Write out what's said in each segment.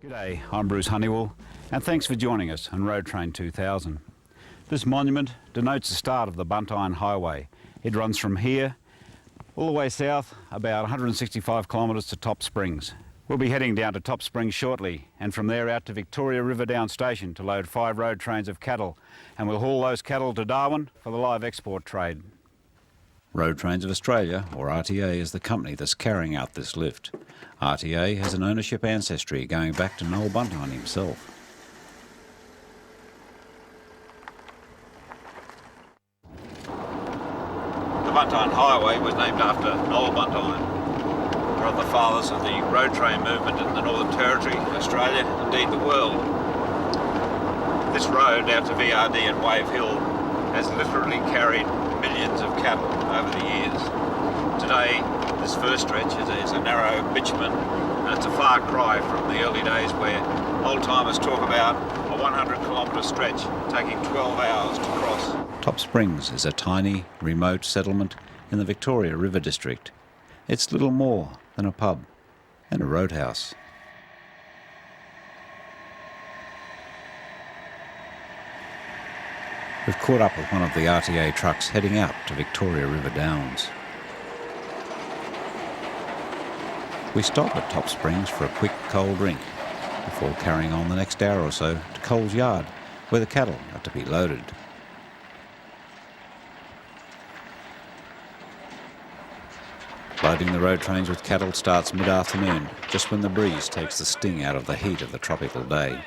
G'day, I'm Bruce Honeywill, and thanks for joining us on Road Train 2000. This monument denotes the start of the Buntitled Highway. It runs from here all the way south, about 165 kilometres to Top Springs. We'll be heading down to Top Springs shortly, and from there out to Victoria River Down Station to load 5 road trains of cattle, and we'll haul those cattle to Darwin for the live export trade. Road Trains of Australia, or RTA, is the company that's carrying out this lift. RTA has an ownership ancestry going back to Noel Buntitled himself. The Buntitled Highway was named after Noel Buntitled, one of the fathers of the road train movement in the Northern Territory, Australia, indeed the world. This road out to VRD and Wave Hill has literally carried millions of cattle over the years. Today, this first stretch is a narrow bitumen, and it's a far cry from the early days where old-timers talk about a 100-kilometre stretch taking 12 hours to cross. Top Springs is a tiny, remote settlement in the Victoria River District. It's little more than a pub and a roadhouse. We've caught up with one of the RTA trucks heading out to Victoria River Downs. We stop at Top Springs for a quick cold drink before carrying on the next hour or so to Coles Yard, where the cattle are to be loaded. Loading the road trains with cattle starts mid-afternoon, just when the breeze takes the sting out of the heat of the tropical day.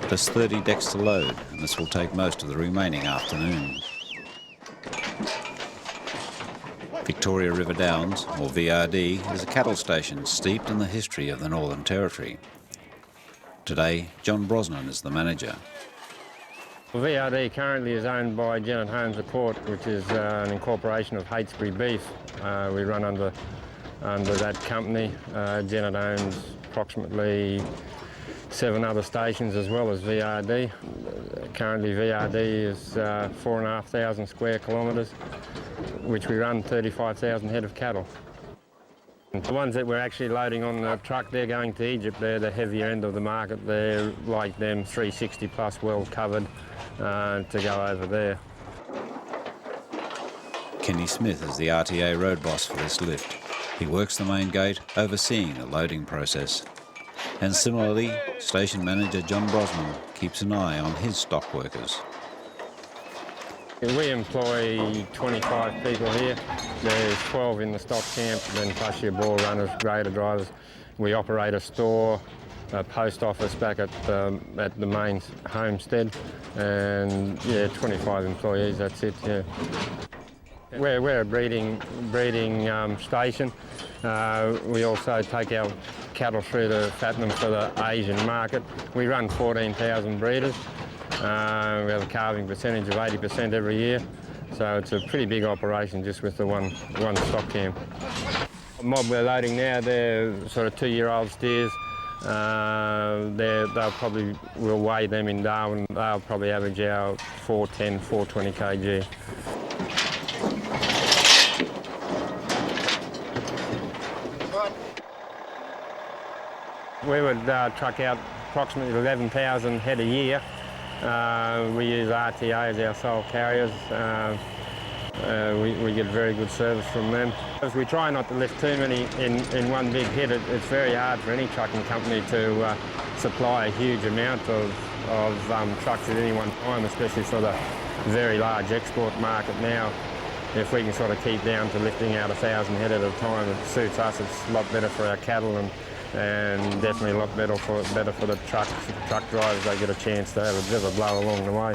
There's 30 decks to load, and this will take most of the remaining afternoon. Victoria River Downs, or VRD, is a cattle station steeped in the history of the Northern Territory. Today, John Brosnan is the manager. VRD currently is owned by Janet Holmes Court, which is an incorporation of Heytesbury Beef. We run under that company. Janet owns approximately 7 other stations as well as VRD. Currently VRD is 4,500 square kilometres, which we run 35,000 head of cattle. The ones that we're actually loading on the truck, they're going to Egypt. They're the heavier end of the market. They're like them 360 plus, well covered, to go over there. Kenny Smith is the RTA road boss for this lift. He works the main gate, overseeing the loading process. And similarly, station manager John Brosnan keeps an eye on his stock workers. We employ 25 people here. There's 12 in the stock camp, then plus your ball runners, grader drivers. We operate a store, a post office back at the main homestead, and yeah, 25 employees, that's it, yeah. We're a breeding station. We also take our cattle through to fatten them for the Asian market. We run 14,000 breeders. We have a calving percentage of 80% every year. So it's a pretty big operation just with the one stock camp. The mob we're loading now, they're sort of 2-year-old steers. We'll weigh them in Darwin. They'll probably average out 410, 420 kg. We would truck out approximately 11,000 head a year. We use RTA as our sole carriers. We get very good service from them. As we try not to lift too many in one big hit, it's very hard for any trucking company to supply a huge amount of trucks at any one time, especially for the very large export market now. If we can sort of keep down to lifting out 1,000 head at a time, it suits us. It's a lot better for our cattle and definitely a lot better for the truck drivers. They get a chance to have a bit of a blow along the way.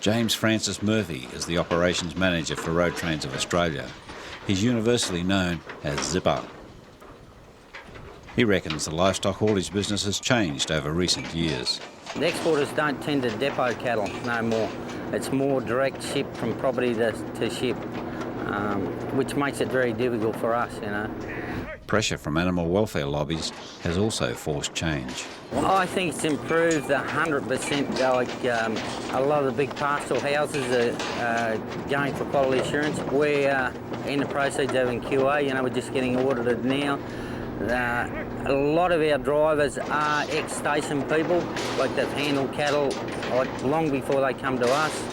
James Francis Murphy is the operations manager for Road Trains of Australia. He's universally known as Zipper. He reckons the livestock haulage business has changed over recent years. The exporters don't tend to depot cattle no more. It's more direct ship from property to ship, which makes it very difficult for us, you know. Pressure from animal welfare lobbies has also forced change. I think it's improved 100%. Like a lot of the big pastoral houses are going for quality assurance. We're in the process of having QA, you know, we're just getting audited now. A lot of our drivers are ex-station people, like they've handled cattle like long before they come to us.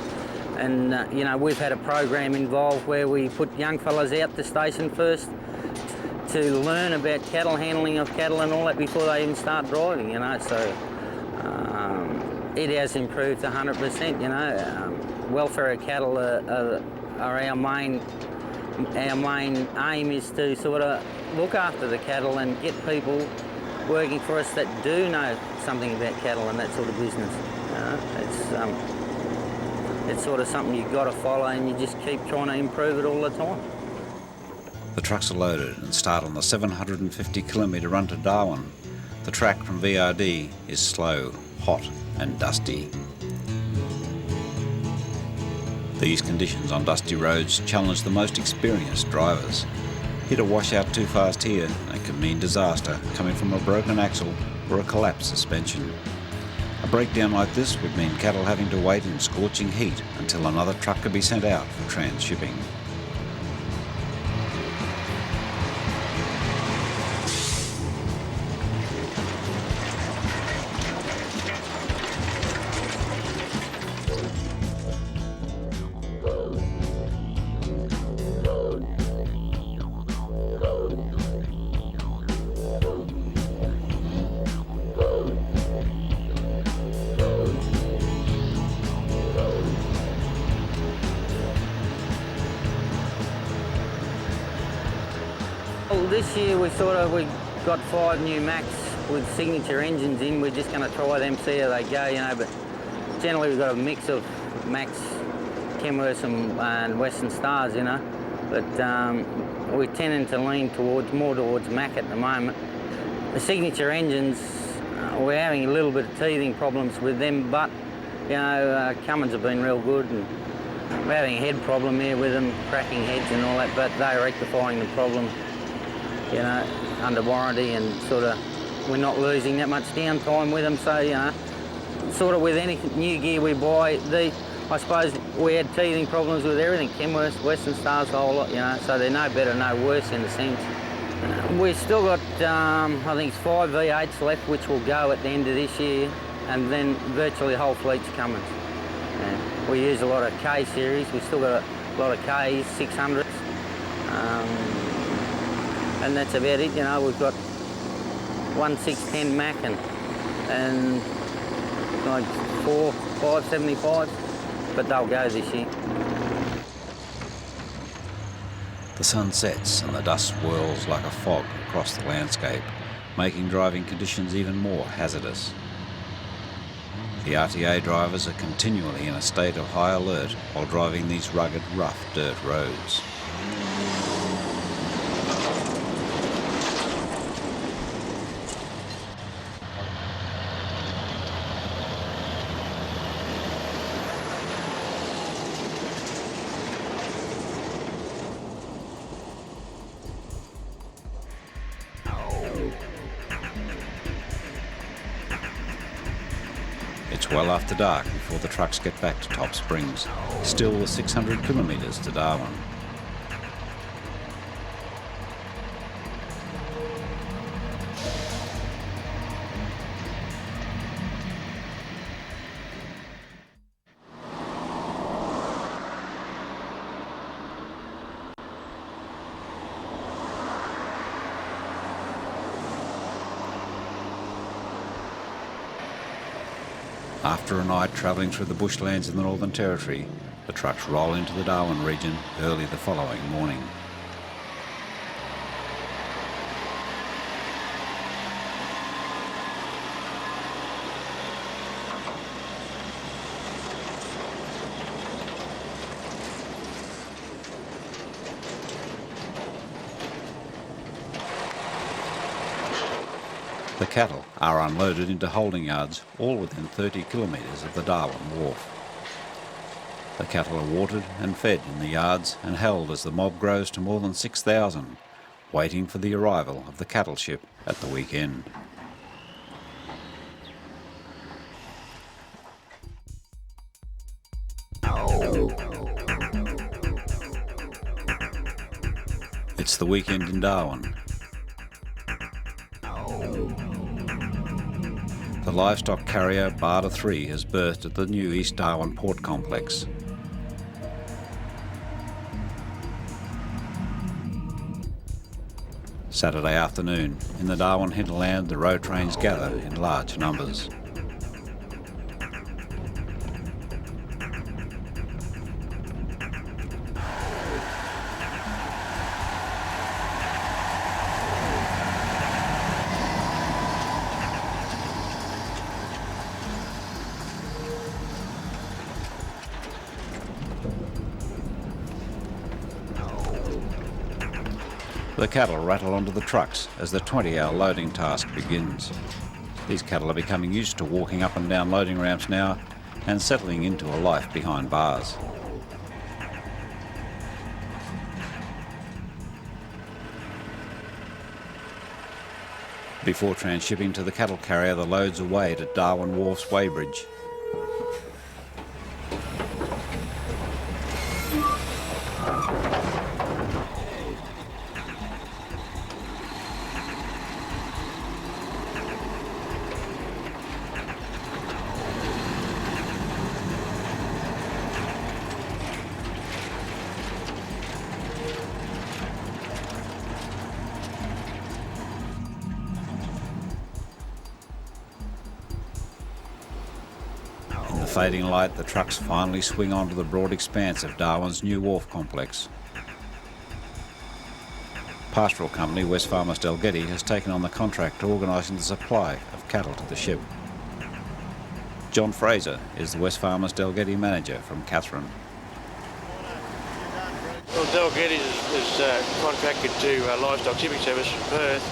And, you know, we've had a program involved where we put young fellas out the station first to learn about cattle, handling of cattle and all that before they even start driving, you know. So it has improved 100%, you know. Welfare of cattle are our main aim is to sort of look after the cattle and get people working for us that do know something about cattle and that sort of business. It's sort of something you've got to follow and you just keep trying to improve it all the time. The trucks are loaded and start on the 750 kilometre run to Darwin. The track from VRD is slow, hot and dusty. These conditions on dusty roads challenge the most experienced drivers. Hit a washout too fast here and it can mean disaster coming from a broken axle or a collapsed suspension. A breakdown like this would mean cattle having to wait in scorching heat until another truck could be sent out for transshipping. Well, this year we got 5 new Macs with signature engines in. We're just going to try them, see how they go, you know. But generally we've got a mix of Macs, Kenworths and Western Stars, you know. But we're tending to lean more towards Mac at the moment. The signature engines, we're having a little bit of teething problems with them, but you know, Cummins have been real good, and we're having a head problem here with them, cracking heads and all that, but they're rectifying the problem, you know, under warranty, and sort of we're not losing that much downtime with them. So, you know, sort of with any new gear we buy, I suppose we had teething problems with everything, Kenworths, Western Stars, the whole lot, you know, so they're no better, no worse in a sense. We've still got, I think it's 5 V8s left, which will go at the end of this year, and then virtually the whole fleet's Cummins. Yeah. We use a lot of K series, we've still got a lot of Ks, 600s, and that's about it, you know. We've got 1610 Mac and like 4 575s, but they'll go this year. The sun sets and the dust swirls like a fog across the landscape, making driving conditions even more hazardous. The RTA drivers are continually in a state of high alert while driving these rugged, rough dirt roads. It's well after dark before the trucks get back to Top Springs, still with 600 kilometres to Darwin. After a night travelling through the bushlands in the Northern Territory, the trucks roll into the Darwin region early the following morning. The cattle are unloaded into holding yards all within 30 kilometres of the Darwin wharf. The cattle are watered and fed in the yards and held as the mob grows to more than 6,000, waiting for the arrival of the cattle ship at the weekend. It's the weekend in Darwin. The livestock carrier Barda 3 has berthed at the new East Darwin Port Complex. Saturday afternoon, in the Darwin hinterland, the road trains gather in large numbers. The cattle rattle onto the trucks as the 20-hour loading task begins. These cattle are becoming used to walking up and down loading ramps now and settling into a life behind bars. Before transshipping to the cattle carrier, the loads are weighed at Darwin Wharf's weighbridge. In the fading light, the trucks finally swing onto the broad expanse of Darwin's new wharf complex. Pastoral company Wesfarmers Dalgety has taken on the contract to organising the supply of cattle to the ship. John Fraser is the Wesfarmers Dalgety manager from Katherine. Well, Dalgety is contracted to Livestock Shipping Service from Perth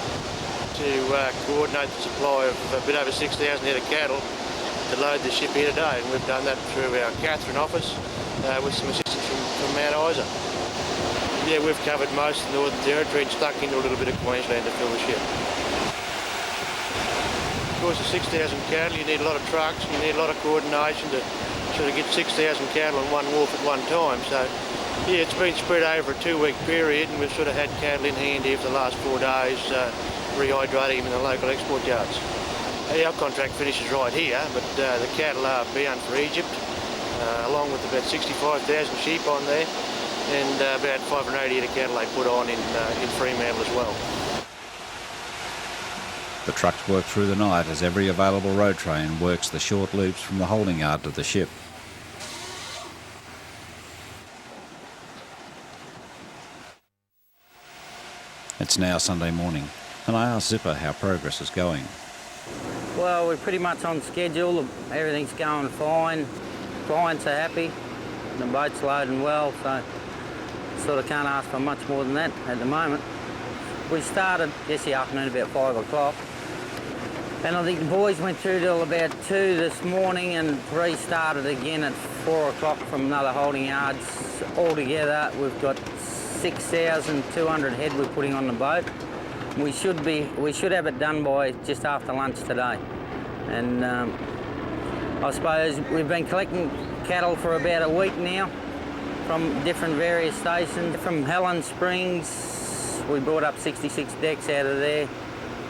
to coordinate the supply of a bit over 6,000 head of cattle to load the ship here today, and we've done that through our Katherine office with some assistance from Mount Isa. Yeah, we've covered most of the Northern Territory and stuck into a little bit of Queensland to fill the ship. Of course, with 6,000 cattle, you need a lot of trucks, you need a lot of coordination to sort of get 6,000 cattle on one wharf at one time. So, yeah, it's been spread over a 2-week period, and we've sort of had cattle in hand here for the last 4 days, rehydrating them in the local export yards. Our contract finishes right here, but the cattle are bound for Egypt, along with about 65,000 sheep on there, and about 580 head of cattle they put on in Fremantle as well. The trucks work through the night as every available road train works the short loops from the holding yard to the ship. It's now Sunday morning, and I asked Zipper how progress is going. Well, we're pretty much on schedule. Everything's going fine. Clients are happy. The boat's loading well, so sort of can't ask for much more than that at the moment. We started yesterday afternoon about 5 o'clock, and I think the boys went through till about 2 this morning and restarted again at 4 o'clock from another holding yards. Altogether, we've got 6,200 head we're putting on the boat. We should have it done by just after lunch today. And I suppose we've been collecting cattle for about a week now from different various stations. From Helen Springs, we brought up 66 decks out of there.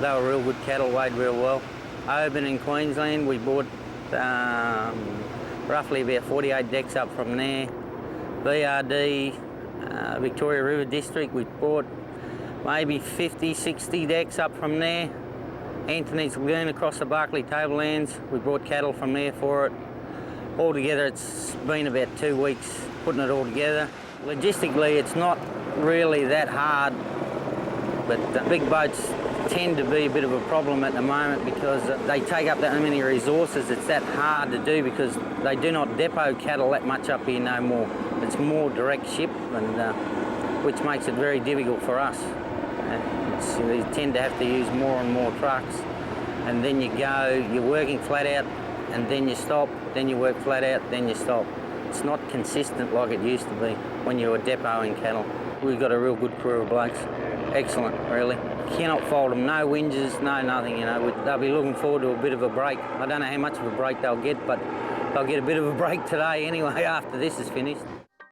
They were real good cattle, weighed real well. Oban in Queensland, we bought roughly about 48 decks up from there. VRD, Victoria River District, we bought maybe 50, 60 decks up from there. Anthony's Lagoon across the Barclay Tablelands, we brought cattle from there for it. Altogether, it's been about 2 weeks putting it all together. Logistically, it's not really that hard, but the big boats tend to be a bit of a problem at the moment because they take up that many resources. It's that hard to do because they do not depot cattle that much up here no more. It's more direct ship, and which makes it very difficult for us. We tend to have to use more and more trucks, and then you go, you're working flat out, and then you stop, then you work flat out, then you stop. It's not consistent like it used to be when you were depoting cattle. We've got a real good crew of blokes. Excellent, really. Cannot fault them, no whinges, no nothing, you know. They'll be looking forward to a bit of a break. I don't know how much of a break they'll get, but they'll get a bit of a break today anyway after this is finished.